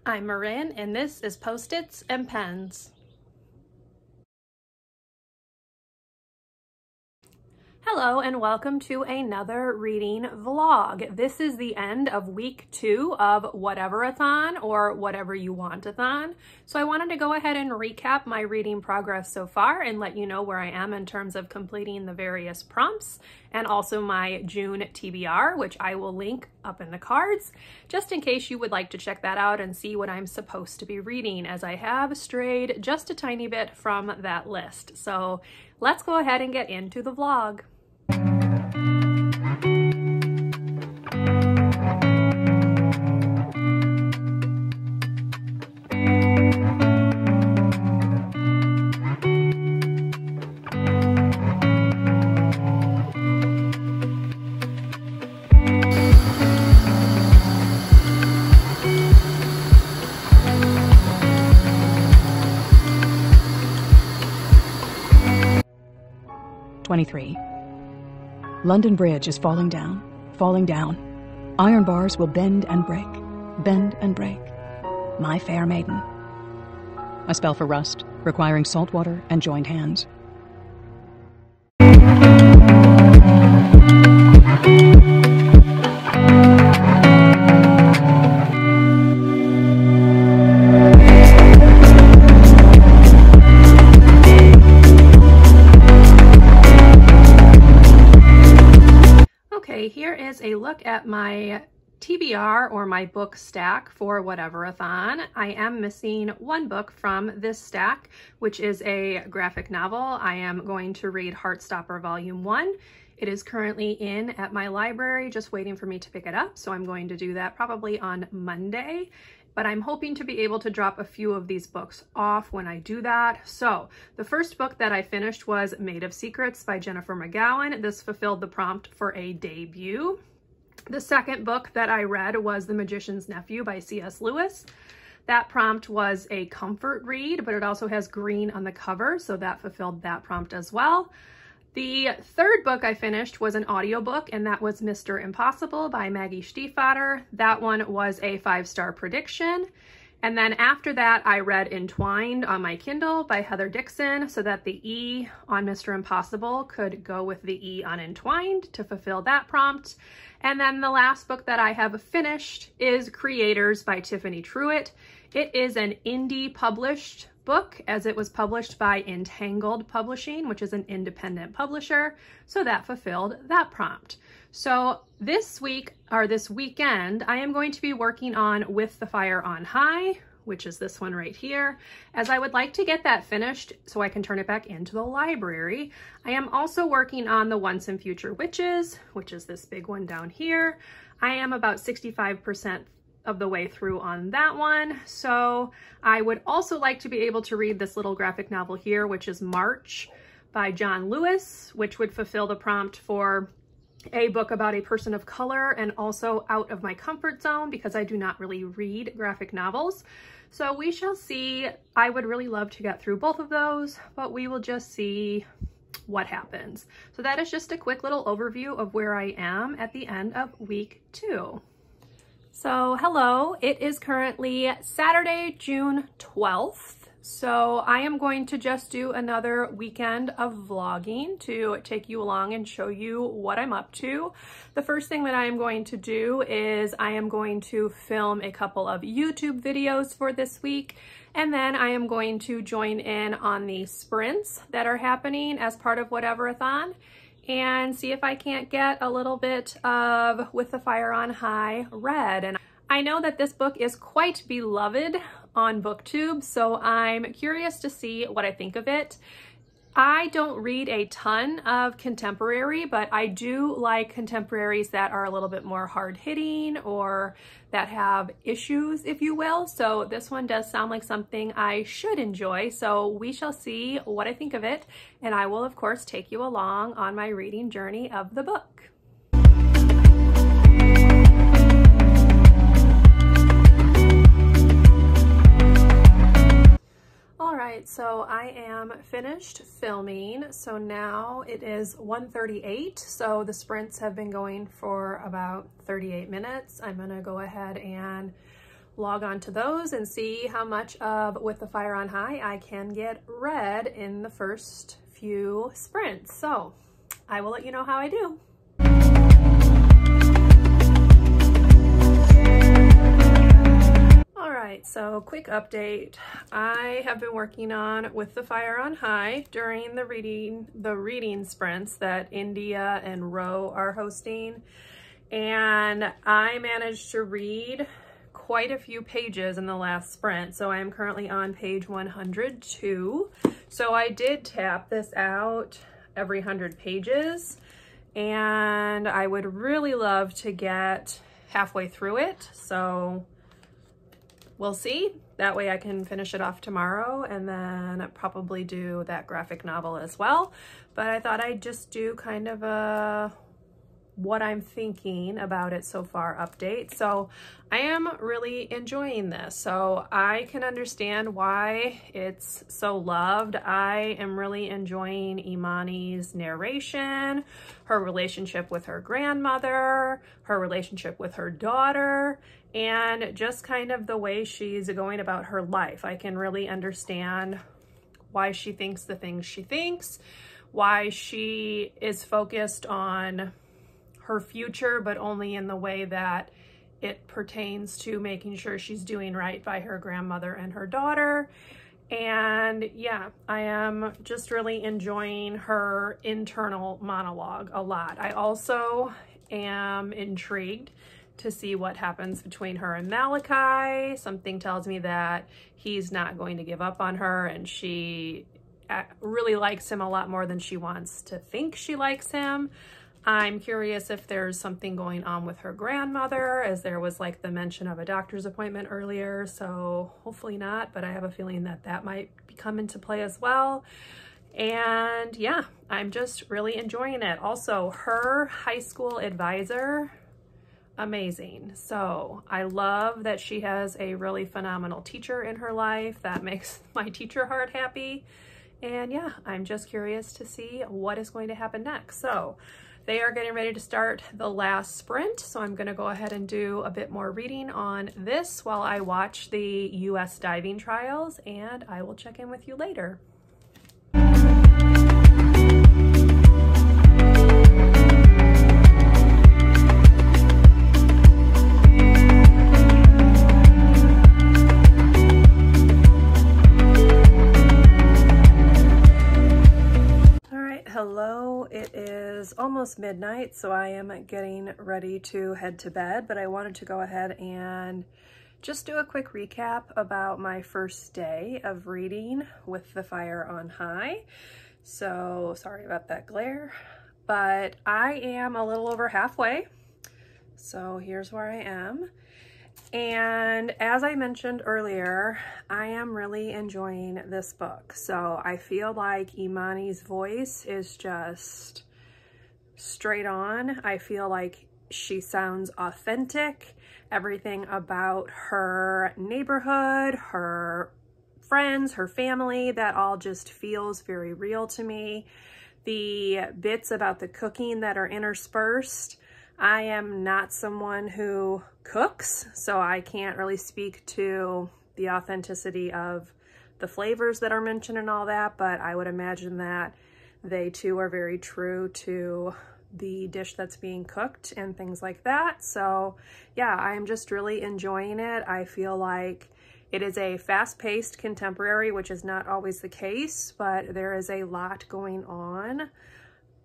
I'm Marin, and this is Post-its and Pens. Hello and welcome to another reading vlog. This is the end of week 2 of WHATEVERATHON, or Whatever You Want-a-thon. So I wanted to go ahead and recap my reading progress so far and let you know where I am in terms of completing the various prompts, and also my June TBR, which I will link up in the cards, just in case you would like to check that out and see what I'm supposed to be reading, as I have strayed just a tiny bit from that list. So let's go ahead and get into the vlog. London Bridge is falling down, falling down. Iron bars will bend and break, bend and break. My fair maiden. A spell for rust, requiring salt water and joined hands. Here is a look at my TBR, or my book stack, for WHATEVERATHON. I am missing one book from this stack, which is a graphic novel. I am going to read Heartstopper Volume 1. It is currently in at my library, just waiting for me to pick it up, so I'm going to do that probably on Monday. But I'm hoping to be able to drop a few of these books off when I do that. So the first book that I finished was Made of Secrets by Jennifer McGowan. This fulfilled the prompt for a debut. The second book that I read was The Magician's Nephew by C.S. Lewis. That prompt was a comfort read, but it also has green on the cover, so that fulfilled that prompt as well. The third book I finished was an audiobook, and that was Mr. Impossible by Maggie Stiefvater. That one was a 5-star prediction. And then after that, I read Entwined on my Kindle by Heather Dixon, so that the E on Mr. Impossible could go with the E on Entwined to fulfill that prompt. And then the last book that I have finished is Creators by Tiffany Truitt. It is an indie published book, as it was published by Entangled Publishing, which is an independent publisher, so that fulfilled that prompt. So this week, or this weekend, I am going to be working on With the Fire on High, which is this one right here, as I would like to get that finished so I can turn it back into the library. I am also working on The Once and Future Witches, which is this big one down here. I am about 65% of the way through on that one. So I would also like to be able to read this little graphic novel here, which is March by John Lewis, which would fulfill the prompt for a book about a person of color, and also out of my comfort zone because I do not really read graphic novels. So we shall see. I would really love to get through both of those, but we will just see what happens. So that is just a quick little overview of where I am at the end of week 2. So hello, it is currently Saturday, June 12th. So I am going to just do another weekend of vlogging to take you along and show you what I'm up to. The first thing that I am going to do is I am going to film a couple of YouTube videos for this week, and then I am going to join in on the sprints that are happening as part of WHATEVERATHON, and see if I can't get a little bit of With the Fire on High read. And I know that this book is quite beloved on BookTube, so I'm curious to see what I think of it. I don't read a ton of contemporary, but I do like contemporaries that are a little bit more hard-hitting or that have issues, if you will. So this one does sound like something I should enjoy. So we shall see what I think of it, and I will, of course, take you along on my reading journey of the book. Alright, so I am finished filming, so now it is 1:38, so the sprints have been going for about 38 minutes. I'm gonna go ahead and log on to those and see how much of With the Fire on High I can get read in the first few sprints. So I will let you know how I do. Alright, so quick update. I have been working on With the Fire on High during the reading sprints that India and Ro are hosting, and I managed to read quite a few pages in the last sprint. So I am currently on page 102. So I did tap this out every 100 pages, and I would really love to get halfway through it. So we'll see. That way I can finish it off tomorrow and then probably do that graphic novel as well. But I thought I'd just do kind of a what I'm thinking about it so far update. So I am really enjoying this. So I can understand why it's so loved. I am really enjoying Imani's narration, her relationship with her grandmother, her relationship with her daughter, and just kind of the way she's going about her life. I can really understand why she thinks the things she thinks, why she is focused on her future, but only in the way that it pertains to making sure she's doing right by her grandmother and her daughter. And yeah, I am just really enjoying her internal monologue a lot. I also am intrigued to see what happens between her and Malachi. Something tells me that he's not going to give up on her, and she really likes him a lot more than she wants to think she likes him. I'm curious if there's something going on with her grandmother, as there was like the mention of a doctor's appointment earlier, so hopefully not, but I have a feeling that that might come into play as well. And yeah, I'm just really enjoying it. Also, her high school advisor, amazing. So I love that she has a really phenomenal teacher in her life. That makes my teacher heart happy. And yeah, I'm just curious to see what is going to happen next. So they are getting ready to start the last sprint, so I'm going to go ahead and do a bit more reading on this while I watch the US diving trials, and I will check in with you later. Hello, it is almost midnight, so I am getting ready to head to bed, but I wanted to go ahead and just do a quick recap about my first day of reading With the Fire on High. So sorry about that glare, but I am a little over halfway. So here's where I am. And as I mentioned earlier, I am really enjoying this book. So I feel like Imani's voice is just straight on. I feel like she sounds authentic. Everything about her neighborhood, her friends, her family, that all just feels very real to me. The bits about the cooking that are interspersed, I am not someone who cooks, so I can't really speak to the authenticity of the flavors that are mentioned and all that, but I would imagine that they too are very true to the dish that's being cooked and things like that. So yeah, I'm just really enjoying it. I feel like it is a fast-paced contemporary, which is not always the case, but there is a lot going on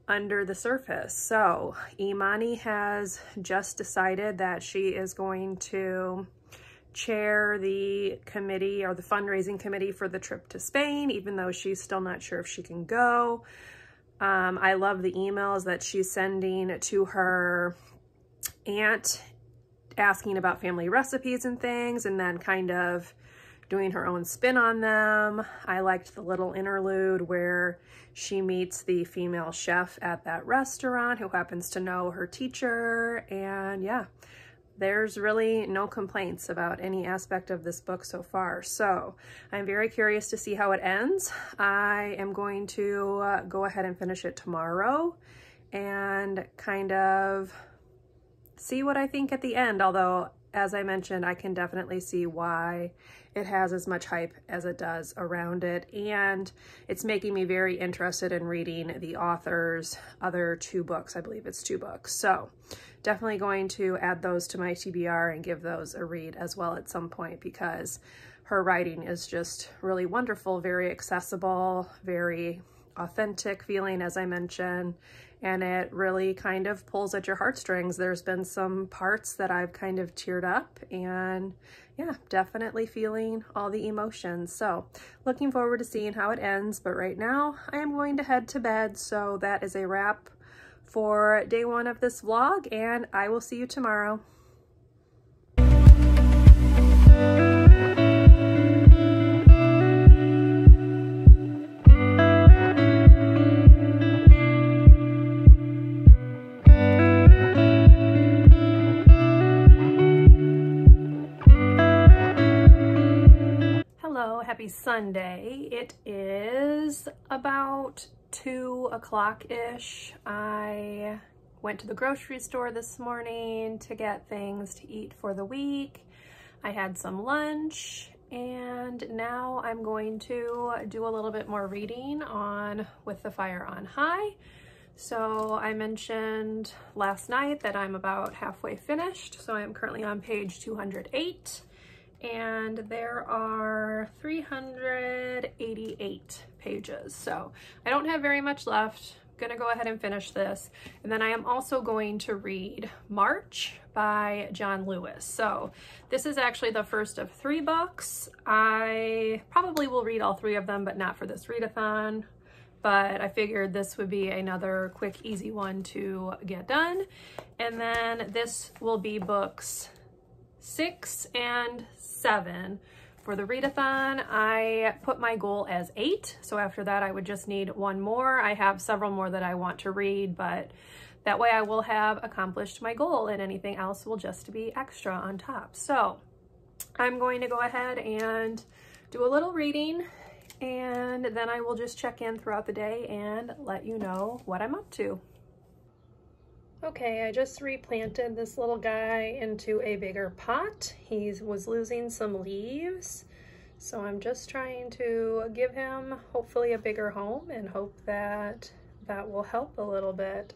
under the surface. So Imani has just decided that she is going to chair the committee or the fundraising committee for the trip to Spain, even though she's still not sure if she can go. I love the emails that she's sending to her aunt asking about family recipes and things, and then kind of doing her own spin on them. I liked the little interlude where she meets the female chef at that restaurant who happens to know her teacher. And yeah, there's really no complaints about any aspect of this book so far. So I'm very curious to see how it ends. I am going to go ahead and finish it tomorrow and kind of see what I think at the end. Although as I mentioned, I can definitely see why it has as much hype as it does around it, and it's making me very interested in reading the author's other 2 books. I believe it's 2 books. So definitely going to add those to my TBR and give those a read as well at some point, because her writing is just really wonderful, very accessible, very authentic feeling, as I mentioned, and it really kind of pulls at your heartstrings. There's been some parts that I've kind of teared up, and yeah, definitely feeling all the emotions. So looking forward to seeing how it ends, but right now I am going to head to bed. So that is a wrap for day 1 of this vlog, and I will see you tomorrow. Happy Sunday. It is about 2 o'clock-ish. I went to the grocery store this morning to get things to eat for the week. I had some lunch, and now I'm going to do a little bit more reading on With the Fire on High. So I mentioned last night that I'm about halfway finished, so I'm currently on page 208. And there are 388 pages, so I don't have very much left. I'm gonna go ahead and finish this, and then I am also going to read March by John Lewis. So this is actually the first of 3 books. I probably will read all 3 of them, but not for this readathon. But I figured this would be another quick, easy one to get done. And then this will be books 6 and 7 for the readathon. I put my goal as 8, so after that I would just need 1 more. I have several more that I want to read, but that way I will have accomplished my goal, and anything else will just be extra on top. So I'm going to go ahead and do a little reading, and then I will just check in throughout the day and let you know what I'm up to. Okay, I just replanted this little guy into a bigger pot. He was losing some leaves, so I'm just trying to give him hopefully a bigger home and hope that that will help a little bit.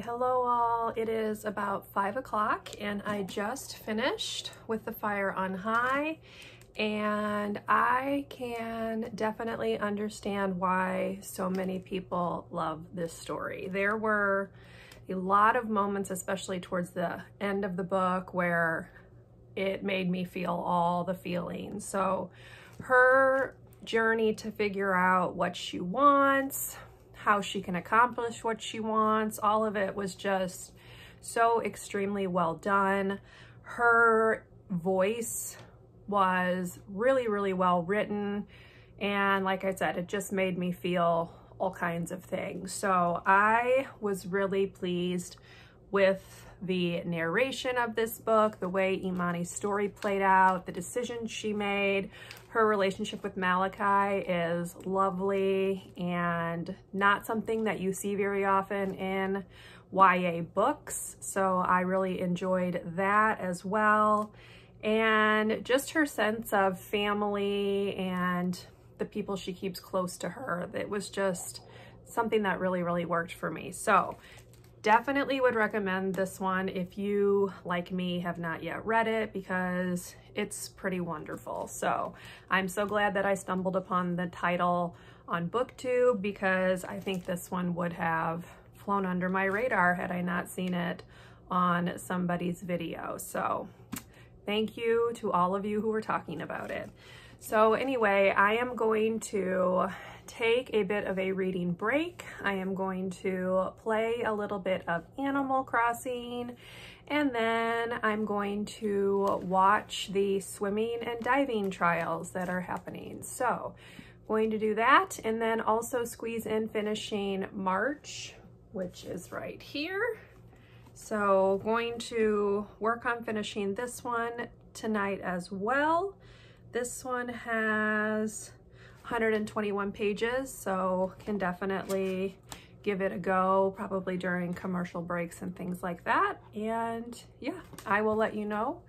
Hello all, it is about 5 o'clock and I just finished With the Fire on High, and I can definitely understand why so many people love this story. There were a lot of moments, especially towards the end of the book, where it made me feel all the feelings. So her journey to figure out what she wants, how she can accomplish what she wants, all of it was just so extremely well done. Her voice was really, really well written, and like I said, it just made me feel all kinds of things. So I was really pleased with the narration of this book, the way Imani's story played out, the decisions she made. Her relationship with Malachi is lovely and not something that you see very often in YA books, so I really enjoyed that as well. And just her sense of family and the people she keeps close to her, it was just something that really, really worked for me. So definitely would recommend this one if you, like me, have not yet read it, because it's pretty wonderful. So I'm so glad that I stumbled upon the title on BookTube, because I think this one would have flown under my radar had I not seen it on somebody's video. So thank you to all of you who were talking about it. So anyway, I am going to take a bit of a reading break. I am going to play a little bit of Animal Crossing, and then I'm going to watch the swimming and diving trials that are happening. So going to do that, and then also squeeze in finishing March, which is right here. So going to work on finishing this one tonight as well. This one has 121 pages, so can definitely give it a go, probably during commercial breaks and things like that. And yeah, I will let you know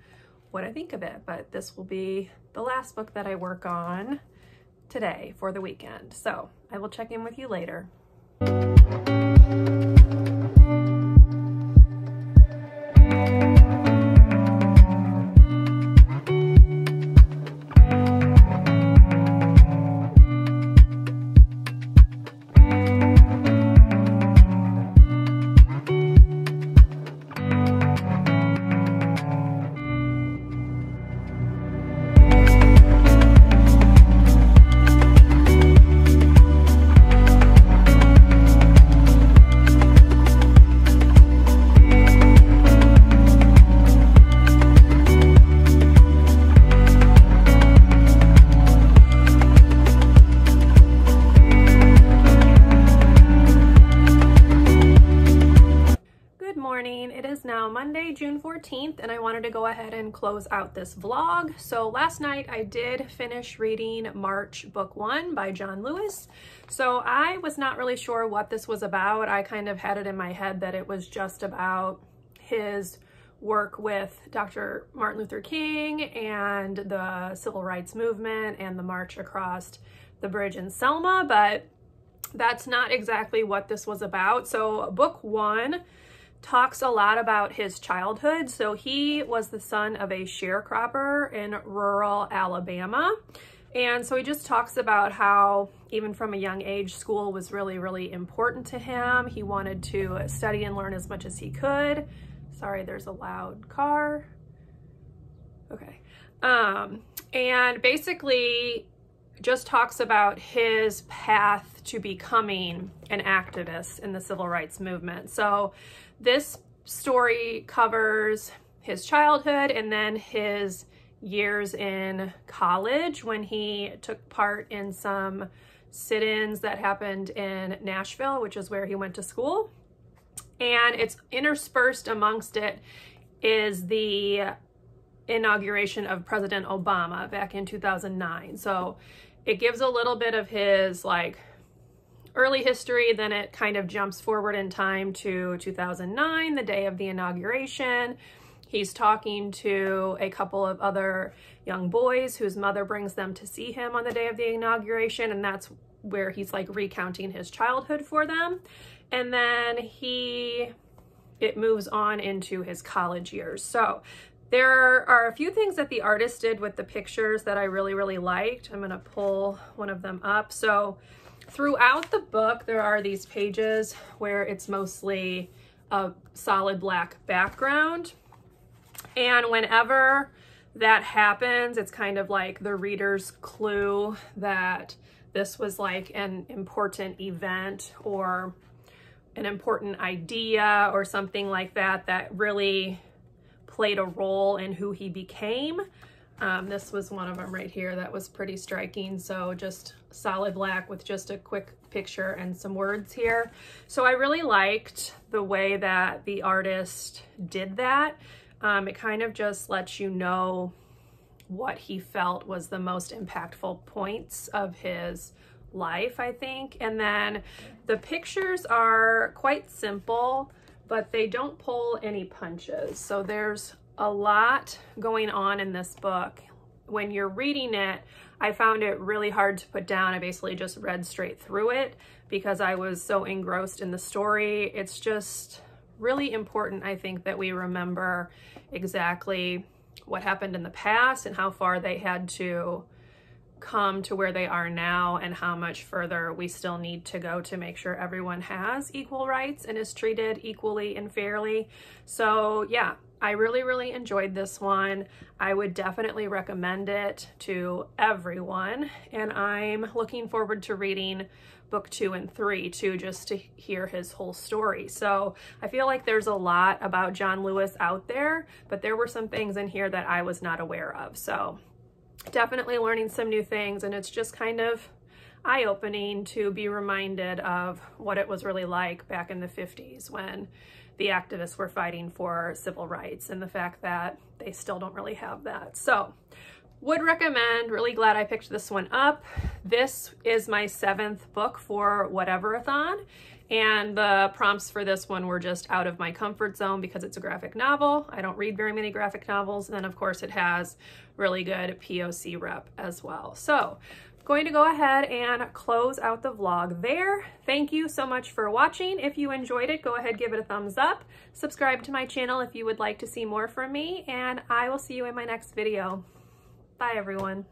what I think of it, but this will be the last book that I work on today for the weekend. So I will check in with you later. It is now Monday, June 14th, and I wanted to go ahead and close out this vlog. So last night I did finish reading March Book 1 by John Lewis. So I was not really sure what this was about. I kind of had it in my head that it was just about his work with Dr. Martin Luther King and the Civil Rights Movement and the march across the bridge in Selma, but that's not exactly what this was about. So Book 1 talks a lot about his childhood. So he was the son of a sharecropper in rural Alabama. And so he just talks about how even from a young age, school was really, really important to him. He wanted to study and learn as much as he could. Sorry, there's a loud car. Okay. And basically just talks about his path to becoming an activist in the civil rights movement. So this story covers his childhood and then his years in college when he took part in some sit-ins that happened in Nashville, which is where he went to school. And it's interspersed amongst it is the inauguration of President Obama back in 2009. So it gives a little bit of his like early history, then it kind of jumps forward in time to 2009, the day of the inauguration. He's talking to a couple of other young boys whose mother brings them to see him on the day of the inauguration, and that's where he's like recounting his childhood for them. And then it moves on into his college years. So there are a few things that the artist did with the pictures that I really, really liked. I'm gonna pull one of them up. So throughout the book, there are these pages where it's mostly a solid black background. And whenever that happens, it's kind of like the reader's clue that this was like an important event or an important idea or something like that that really played a role in who he became. This was one of them right here that was pretty striking. So just solid black with just a quick picture and some words here. So I really liked the way that the artist did that. It kind of just lets you know what he felt was the most impactful points of his life, I think. And then the pictures are quite simple, but they don't pull any punches. So there's a lot going on in this book. When you're reading it, I found it really hard to put down. I basically just read straight through it because I was so engrossed in the story. It's just really important, I think, that we remember exactly what happened in the past and how far they had to come to where they are now and how much further we still need to go to make sure everyone has equal rights and is treated equally and fairly. So yeah, I really, really enjoyed this one. I would definitely recommend it to everyone. And I'm looking forward to reading book 2 and 3 too, just to hear his whole story. So I feel like there's a lot about John Lewis out there, but there were some things in here that I was not aware of. So definitely learning some new things, and it's just kind of eye-opening to be reminded of what it was really like back in the 50s when the activists were fighting for civil rights and the fact that they still don't really have that. So would recommend, really glad I picked this one up. This is my 7th book for WHATEVERATHON, and the prompts for this one were just out of my comfort zone because it's a graphic novel. I don't read very many graphic novels, and then of course it has really good POC rep as well. So going to go ahead and close out the vlog there. Thank you so much for watching. If you enjoyed it, go ahead, give it a thumbs up. Subscribe to my channel if you would like to see more from me, and I will see you in my next video. Bye, everyone.